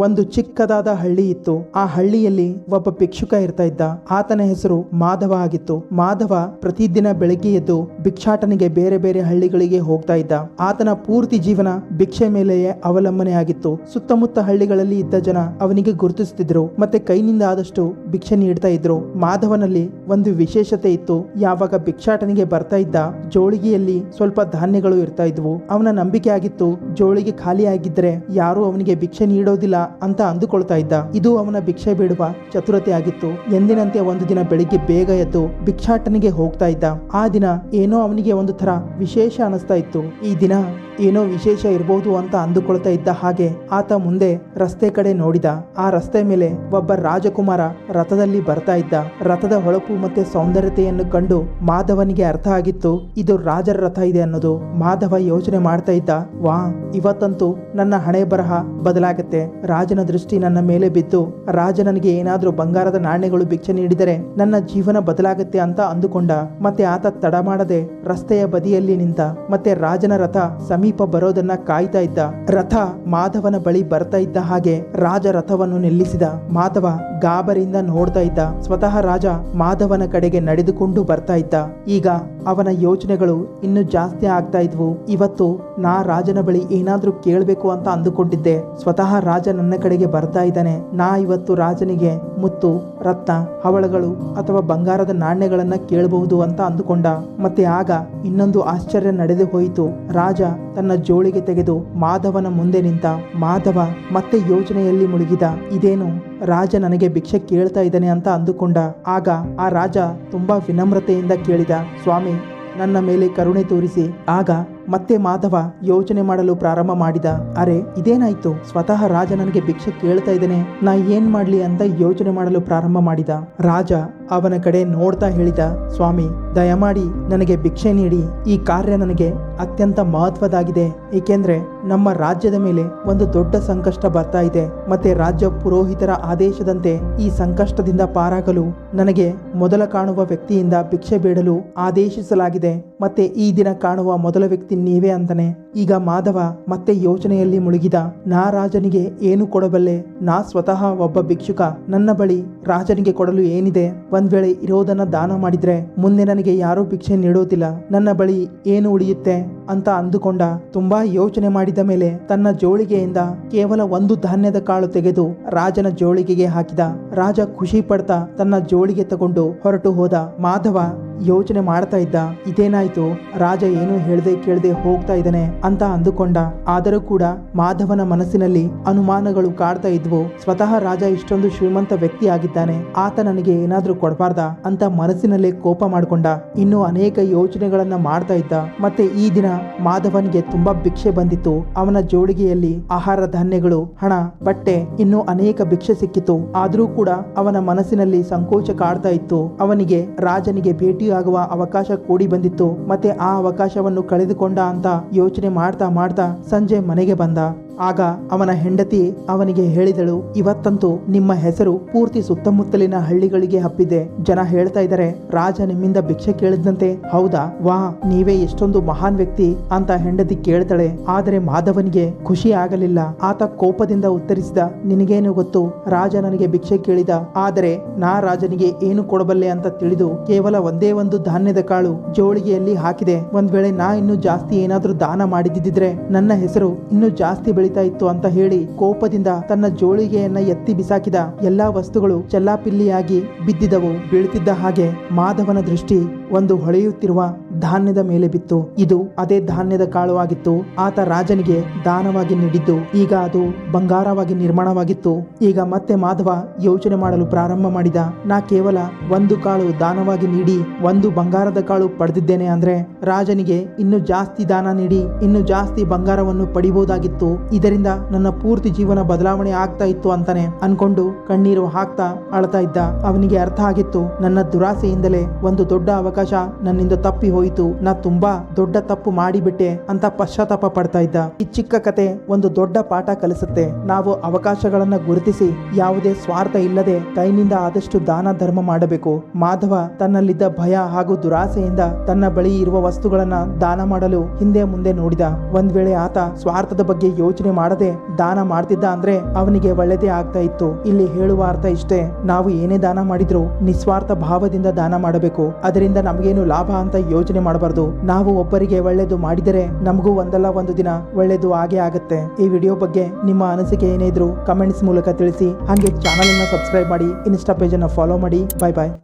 ಒಂದು ಚಿಕ್ಕದಾದ ಹಳ್ಳಿ ಇತ್ತು. ಆ ಹಳ್ಳಿಯಲ್ಲಿ ಒಬ್ಬ ಭಿಕ್ಷುಕ ಇರ್ತಾ ಇದ್ದ. ಆತನ ಹೆಸರು ಮಾಧವ ಆಗಿತ್ತು. ಮಾಧವ ಪ್ರತಿದಿನ ಬೆಳಗ್ಗೆ ಎದ್ದು ಭಿಕ್ಷಾಟನೆಗೆ ಬೇರೆ ಬೇರೆ ಹಳ್ಳಿಗಳಿಗೆ ಹೋಗ್ತಾ ಇದ್ದ. ಆತನ ಪೂರ್ತಿ ಜೀವನ ಭಿಕ್ಷೆ ಮೇಲೆಯೇ ಅವಲಂಬನೆ ಆಗಿತ್ತು. ಸುತ್ತಮುತ್ತ ಹಳ್ಳಿಗಳಲ್ಲಿ ಇದ್ದ ಜನ ಅವನಿಗೆ ಗುರುತಿಸುತ್ತಿದ್ರು ಮತ್ತೆ ಕೈನಿಂದ ಆದಷ್ಟು ಭಿಕ್ಷೆ ನೀಡ್ತಾ ಇದ್ರು. ಮಾಧವನಲ್ಲಿ ಒಂದು ವಿಶೇಷತೆ ಇತ್ತು. ಯಾವಾಗ ಭಿಕ್ಷಾಟನೆಗೆ ಬರ್ತಾ ಇದ್ದ ಜೋಳಿಗೆಯಲ್ಲಿ ಸ್ವಲ್ಪ ಧಾನ್ಯಗಳು ಇರ್ತಾ ಇದ್ವು. ಅವನ ನಂಬಿಕೆ ಆಗಿತ್ತು, ಜೋಳಿಗೆ ಖಾಲಿ ಆಗಿದ್ರೆ ಯಾರು ಅವನಿಗೆ ಭಿಕ್ಷೆ ನೀಡೋದಿಲ್ಲ ಅಂತ ಅಂದುಕೊಳ್ತಾ ಇದ್ದ. ಇದು ಅವನ ಭಿಕ್ಷೆ ಬೇಡುವ ಚತುರತೆ ಆಗಿತ್ತು. ಎಂದಿನಂತೆ ಒಂದು ದಿನ ಬೆಳಿಗ್ಗೆ ಬೇಗ ಎದ್ದು ಭಿಕ್ಷಾಟನೆಗೆ ಹೋಗ್ತಾ ಇದ್ದ. ಆ ದಿನ ಏನೋ ಅವನಿಗೆ ಒಂದು ತರ ವಿಶೇಷ ಅನಿಸ್ತಾ ಇತ್ತು. ಈ ದಿನ ಏನೋ ವಿಶೇಷ ಇರಬಹುದು ಅಂತ ಅಂದುಕೊಳ್ತಾ ಇದ್ದ ಹಾಗೆ ಆತ ಮುಂದೆ ರಸ್ತೆ ಕಡೆ ನೋಡಿದ. ಆ ರಸ್ತೆ ಮೇಲೆ ಒಬ್ಬ ರಾಜಕುಮಾರ ರಥದಲ್ಲಿ ಬರ್ತಾ ಇದ್ದ. ರಥದ ಹೊಳಪು ಮತ್ತೆ ಸೌಂದರ್ಯತೆಯನ್ನು ಕಂಡು ಮಾಧವನಿಗೆ ಅರ್ಥ ಆಗಿತ್ತು, ಇದು ರಾಜರ ರಥ ಇದೆ ಅನ್ನೋದು. ಮಾಧವ ಯೋಚನೆ ಮಾಡ್ತಾ ಇದ್ದ, ವಾ, ಇವತ್ತಂತೂ ನನ್ನ ಹಣೆ ಬರಹ ಬದಲಾಗತ್ತೆ. ರಾಜನ ದೃಷ್ಟಿ ನನ್ನ ಮೇಲೆ ಬಿದ್ದು ರಾಜ ನನಗೆ ಏನಾದ್ರೂ ಬಂಗಾರದ ನಾಣ್ಯಗಳು ಭಿಕ್ಷೆ ನೀಡಿದರೆ ನನ್ನ ಜೀವನ ಬದಲಾಗತ್ತೆ ಅಂತ ಅಂದುಕೊಂಡ. ಮತ್ತೆ ಆತ ತಡ ಮಾಡದೆ ರಸ್ತೆಯ ಬದಿಯಲ್ಲಿ ನಿಂತ. ಮತ್ತೆ ರಾಜನ ರಥ ಸಮೀಪ ಬರೋದನ್ನ ಕಾಯ್ತಾ ಇದ್ದ. ರಥ ಮಾಧವನ ಬಳಿ ಬರ್ತಾ ಇದ್ದ ಹಾಗೆ ರಾಜ ರಥವನ್ನು ನಿಲ್ಲಿಸಿದ. ಮಾಧವ ಗಾಬರಿಯಿಂದ ನೋಡ್ತಾ ಇದ್ದ. ಸ್ವತಃ ರಾಜ ಮಾಧವನ ಕಡೆಗೆ ನಡೆದುಕೊಂಡು ಬರ್ತಾ ಇದ್ದ. ಈಗ ಅವನ ಯೋಚನೆಗಳು ಇನ್ನು ಜಾಸ್ತಿ ಆಗ್ತಾ ಇದ್ವು. ಇವತ್ತು ನಾ ರಾಜನ ಬಳಿ ಏನಾದ್ರೂ ಕೇಳಬೇಕು ಅಂತ ಅಂದುಕೊಂಡಿದ್ದೆ. ಸ್ವತಃ ರಾಜ ನನ್ನ ಕಡೆಗೆ ಬರ್ತಾ ಇದ್ದಾನೆ. ನಾ ಇವತ್ತು ರಾಜನಿಗೆ ಮುತ್ತು, ರತ್ನ, ಹವಳಗಳು ಅಥವಾ ಬಂಗಾರದ ನಾಣ್ಯಗಳನ್ನ ಕೇಳಬಹುದು ಅಂತ ಅಂದುಕೊಂಡ. ಮತ್ತೆ ಆಗ ಇನ್ನೊಂದು ಆಶ್ಚರ್ಯ ನಡೆದು ಹೋಯಿತು. ರಾಜ ತನ್ನ ಜೋಳಿಗೆ ತೆಗೆದು ಮಾಧವನ ಮುಂದೆ ನಿಂತ. ಮಾಧವ ಮತ್ತೆ ಯೋಚನೆಯಲ್ಲಿ ಮುಳುಗಿದ. ಇದೇನು ರಾಜ ನನಗೆ ಭಿಕ್ಷೆ ಕೇಳ್ತಾ ಇದ್ದಾನೆ ಅಂತ ಅಂದುಕೊಂಡ. ಆಗ ಆ ರಾಜ ತುಂಬಾ ವಿನಮ್ರತೆಯಿಂದ ಕೇಳಿದ, ಸ್ವಾಮಿ, ನನ್ನ ಮೇಲೆ ಕರುಣೆ ತೋರಿಸಿ. ಆಗ ಮತ್ತೆ ಮಾಧವ ಯೋಚನೆ ಮಾಡಲು ಪ್ರಾರಂಭ ಮಾಡಿದ. ಅರೆ, ಇದೇನಾಯ್ತು? ಸ್ವತಃ ರಾಜ ನನಗೆ ಭಿಕ್ಷೆ ಕೇಳ್ತಾ ಇದ್ದಾನೆ, ನಾ ಏನ್ ಮಾಡ್ಲಿ ಅಂತ ಯೋಚನೆ ಮಾಡಲು ಪ್ರಾರಂಭ ಮಾಡಿದ. ರಾಜ ಅವನ ಕಡೆ ನೋಡ್ತಾ ಹೇಳಿದ, ಸ್ವಾಮಿ, ದಯಮಾಡಿ ನನಗೆ ಭಿಕ್ಷೆ ನೀಡಿ. ಈ ಕಾರ್ಯ ನನಗೆ ಅತ್ಯಂತ ಮಹತ್ವದಾಗಿದೆ. ಏಕೆಂದ್ರೆ ನಮ್ಮ ರಾಜ್ಯದ ಮೇಲೆ ಒಂದು ದೊಡ್ಡ ಸಂಕಷ್ಟ ಬರ್ತಾ ಇದೆ. ಮತ್ತೆ ರಾಜ್ಯ ಪುರೋಹಿತರ ಆದೇಶದಂತೆ ಈ ಸಂಕಷ್ಟದಿಂದ ಪಾರಾಗಲು ನನಗೆ ಮೊದಲ ಕಾಣುವ ವ್ಯಕ್ತಿಯಿಂದ ಭಿಕ್ಷೆ ಬೇಡಲು ಆದೇಶಿಸಲಾಗಿದೆ. ಮತ್ತೆ ಈ ದಿನ ಕಾಣುವ ಮೊದಲ ವ್ಯಕ್ತಿ ನೀವೇ ಅಂತಾನೆ. ಈಗ ಮಾಧವ ಮತ್ತೆ ಯೋಚನೆಯಲ್ಲಿ ಮುಳುಗಿದ. ನಾ ರಾಜನಿಗೆ ಏನು ಕೊಡಬಲ್ಲೆ? ನಾ ಸ್ವತಃ ಒಬ್ಬ ಭಿಕ್ಷುಕ. ನನ್ನ ಬಳಿ ರಾಜನಿಗೆ ಕೊಡಲು ಏನಿದೆ? ಒಂದ್ ವೇಳೆ ಇರೋದನ್ನ ದಾನ ಮಾಡಿದ್ರೆ ಮುಂದೆ ನನಗೆ ಯಾರೂ ಭಿಕ್ಷೆ ನೀಡೋದಿಲ್ಲ. ನನ್ನ ಬಳಿ ಏನು ಉಳಿಯುತ್ತೆ ಅಂತ ಅಂದುಕೊಂಡ. ತುಂಬಾ ಯೋಚನೆ ಮಾಡಿದ ಮೇಲೆ ತನ್ನ ಜೋಳಿಗೆಯಿಂದ ಕೇವಲ ಒಂದು ಧಾನ್ಯದ ಕಾಳು ತೆಗೆದು ರಾಜನ ಜೋಳಿಗೆಗೆ ಹಾಕಿದ. ರಾಜ ಖುಷಿ ಪಡ್ತಾ ತನ್ನ ಜೋಳಿಗೆ ತಗೊಂಡು ಹೊರಟು ಹೋದ. ಮಾಧವ ಯೋಚನೆ ಮಾಡ್ತಾ ಇದ್ದ, ಇದೇನಾಯ್ತು? ರಾಜ ಏನು ಹೇಳ್ದೆ ಕೇಳ್ದೆ ಹೋಗ್ತಾ ಇದ್ದಾನೆ ಅಂತ ಅಂದುಕೊಂಡ. ಆದರೂ ಕೂಡ ಮಾಧವನ ಮನಸ್ಸಿನಲ್ಲಿ ಅನುಮಾನಗಳು ಕಾಡ್ತಾ ಇದ್ವು. ಸ್ವತಃ ರಾಜ ಇಷ್ಟೊಂದು ಶ್ರೀಮಂತ ವ್ಯಕ್ತಿ ಆಗಿದ್ದಾನೆ, ಆತ ನನಗೆ ಏನಾದ್ರೂ ಕೊಡಬಾರ್ದ ಅಂತ ಮನಸ್ಸಿನಲ್ಲೇ ಕೋಪ ಮಾಡ್ಕೊಂಡ. ಇನ್ನು ಅನೇಕ ಯೋಚನೆಗಳನ್ನ ಮಾಡ್ತಾ ಇದ್ದ. ಮತ್ತೆ ಈ ದಿನ ಮಾಧವನಿಗೆ ತುಂಬಾ ಭಿಕ್ಷೆ ಬಂದಿತ್ತು. ಅವನ ಜೋಳಿಗೆಯಲ್ಲಿ ಆಹಾರ ಧಾನ್ಯಗಳು, ಹಣ, ಬಟ್ಟೆ, ಇನ್ನು ಅನೇಕ ಭಿಕ್ಷೆ ಸಿಕ್ಕಿತು. ಆದ್ರೂ ಕೂಡ ಅವನ ಮನಸ್ಸಿನಲ್ಲಿ ಸಂಕೋಚ ಕಾಡ್ತಾ ಇತ್ತು. ಅವನಿಗೆ ರಾಜನಿಗೆ ಭೇಟಿ ಆಗುವ ಅವಕಾಶ ಕೂಡಿ ಬಂದಿತ್ತು. ಮತ್ತೆ ಆ ಅವಕಾಶವನ್ನು ಕಳೆದುಕೊಂಡ ಅಂತ ಯೋಚನೆ ಮಾಡ್ತಾ ಮಾಡ್ತಾ ಸಂಜೆ ಮನೆಗೆ ಬಂದ. ಆಗ ಅವನ ಹೆಂಡತಿ ಅವನಿಗೆ ಹೇಳಿದಳು, ಇವತ್ತಂತೂ ನಿಮ್ಮ ಹೆಸರು ಪೂರ್ತಿ ಸುತ್ತಮುತ್ತಲಿನ ಹಳ್ಳಿಗಳಿಗೆ ಹಬ್ಬಿದೆ. ಜನ ಹೇಳ್ತಾ ಇದ್ದಾರೆ ರಾಜ ನಿಮ್ಮಿಂದ ಭಿಕ್ಷೆ ಕೇಳಿದಂತೆ. ಹೌದಾ? ವಾ, ನೀವೇ ಎಷ್ಟೊಂದು ಮಹಾನ್ ವ್ಯಕ್ತಿ ಅಂತ ಹೆಂಡತಿ ಕೇಳ್ತಾಳೆ. ಆದರೆ ಮಾಧವನಿಗೆ ಖುಷಿ ಆಗಲಿಲ್ಲ. ಆತ ಕೋಪದಿಂದ ಉತ್ತರಿಸಿದ, ನಿನಗೇನು ಗೊತ್ತು? ರಾಜ ನನಗೆ ಭಿಕ್ಷೆ ಕೇಳಿದ, ಆದರೆ ನಾ ರಾಜನಿಗೆ ಏನು ಕೊಡಬಲ್ಲೆ ಅಂತ ತಿಳಿದು ಕೇವಲ ಒಂದೇ ಒಂದು ಧಾನ್ಯದ ಕಾಳು ಜೋಳಿಗೆಯಲ್ಲಿ ಹಾಕಿದೆ. ಒಂದ್ ವೇಳೆ ನಾ ಇನ್ನೂ ಜಾಸ್ತಿ ಏನಾದ್ರೂ ದಾನ ಮಾಡಿದ್ದಿದ್ರೆ ನನ್ನ ಹೆಸರು ಇನ್ನೂ ಜಾಸ್ತಿ ಬೆಳೀತಾ ಇತ್ತು ಅಂತ ಹೇಳಿ ಕೋಪದಿಂದ ತನ್ನ ಜೋಳಿಗೆಯನ್ನ ಎತ್ತಿ ಬಿಸಾಕಿದ. ಎಲ್ಲಾ ವಸ್ತುಗಳು ಚೆಲ್ಲಾಪಿಲ್ಲಿಯಾಗಿ ಬಿದ್ದಿದವು. ಬೀಳ್ತಿದ್ದ ಹಾಗೆ ಮಾಧವನ ದೃಷ್ಟಿ ಒಂದು ಹೊಳೆಯುತ್ತಿರುವ ಧಾನ್ಯದ ಮೇಲೆ ಬಿತ್ತು. ಇದು ಅದೇ ಧಾನ್ಯದ ಕಾಳು ಆಗಿತ್ತು. ಆತ ರಾಜನಿಗೆ ದಾನವಾಗಿ ನೀಡಿದ್ದು. ಈಗ ಅದು ಬಂಗಾರವಾಗಿ ನಿರ್ಮಾಣವಾಗಿತ್ತು. ಈಗ ಮತ್ತೆ ಮಾಧವ ಯೋಚನೆ ಮಾಡಲು ಪ್ರಾರಂಭ ಮಾಡಿದ. ನಾ ಕೇವಲ ಒಂದು ಕಾಳು ದಾನವಾಗಿ ನೀಡಿ ಒಂದು ಬಂಗಾರದ ಕಾಳು ಪಡೆದಿದ್ದೇನೆ ಅಂದ್ರೆ ರಾಜನಿಗೆ ಇನ್ನು ಜಾಸ್ತಿ ದಾನ ನೀಡಿ ಇನ್ನು ಜಾಸ್ತಿ ಬಂಗಾರವನ್ನು ಪಡಿಬಹುದಾಗಿತ್ತು. ಇದರಿಂದ ನನ್ನ ಪೂರ್ತಿ ಜೀವನ ಬದಲಾವಣೆ ಆಗ್ತಾ ಇತ್ತು ಅಂತಾನೆ ಅನ್ಕೊಂಡು ಕಣ್ಣೀರು ಹಾಕ್ತಾ ಅಳ್ತಾ ಇದ್ದ. ಅವನಿಗೆ ಅರ್ಥ ಆಗಿತ್ತು, ನನ್ನ ದುರಾಸೆಯಿಂದಲೇ ಒಂದು ದೊಡ್ಡ ಅವಕಾಶ ನನ್ನಿಂದ ತಪ್ಪಿ ಹೋಯಿತು ಹೋಯಿತು, ನಾ ತುಂಬಾ ದೊಡ್ಡ ತಪ್ಪು ಮಾಡಿಬಿಟ್ಟೆ ಅಂತ ಪಶ್ಚಾತ್ತಾಪ ಪಡ್ತಾ ಇದ್ದ. ಈ ಚಿಕ್ಕ ಕತೆ ಒಂದು ದೊಡ್ಡ ಪಾಠ ಕಲಿಸುತ್ತೆ. ನಾವು ಅವಕಾಶಗಳನ್ನ ಗುರುತಿಸಿ ಯಾವುದೇ ಸ್ವಾರ್ಥ ಇಲ್ಲದೆ ಕೈನಿಂದ ಆದಷ್ಟು ದಾನ ಧರ್ಮ ಮಾಡಬೇಕು. ಮಾಧವ ತನ್ನಲ್ಲಿದ್ದ ಭಯ ಹಾಗೂ ದುರಾಸೆಯಿಂದ ತನ್ನ ಬಳಿ ಇರುವ ವಸ್ತುಗಳನ್ನ ದಾನ ಮಾಡಲು ಹಿಂದೆ ಮುಂದೆ ನೋಡಿದ. ಒಂದ್ ವೇಳೆ ಆತ ಸ್ವಾರ್ಥದ ಬಗ್ಗೆ ಯೋಚನೆ ಮಾಡದೆ ದಾನ ಮಾಡ್ತಿದ್ದ ಅಂದ್ರೆ ಅವನಿಗೆ ಒಳ್ಳೆದೇ ಆಗ್ತಾ ಇತ್ತು. ಇಲ್ಲಿ ಹೇಳುವ ಅರ್ಥ ಇಷ್ಟೇ, ನಾವು ಏನೇ ದಾನ ಮಾಡಿದ್ರು ನಿಸ್ವಾರ್ಥ ಭಾವದಿಂದ ದಾನ ಮಾಡಬೇಕು. ಅದರಿಂದ ನಮಗೇನು ಲಾಭ ಅಂತ ಯೋಚನೆ ಮಾಡಬಾರ್ದು. ನಾವು ಒಬ್ಬರಿಗೆ ಒಳ್ಳೆಯದು ಮಾಡಿದರೆ ನಮಗೂ ಒಂದಲ್ಲ ಒಂದು ದಿನ ಒಳ್ಳೆಯದು ಆಗೇ ಆಗುತ್ತೆ. ಈ ವಿಡಿಯೋ ಬಗ್ಗೆ ನಿಮ್ಮ ಅನಿಸಿಕೆ ಏನೇ ಇದ್ರು ಕಮೆಂಟ್ಸ್ ಮೂಲಕ ತಿಳಿಸಿ. ಹಾಗೆ ಚಾನಲ್ ಅನ್ನ ಸಬ್ಸ್ಕ್ರೈಬ್ ಮಾಡಿ, ಇನ್ಸ್ಟಾ ಪೇಜ್ ಅನ್ನ ಫಾಲೋ ಮಾಡಿ. ಬಾಯ್ ಬಾಯ್.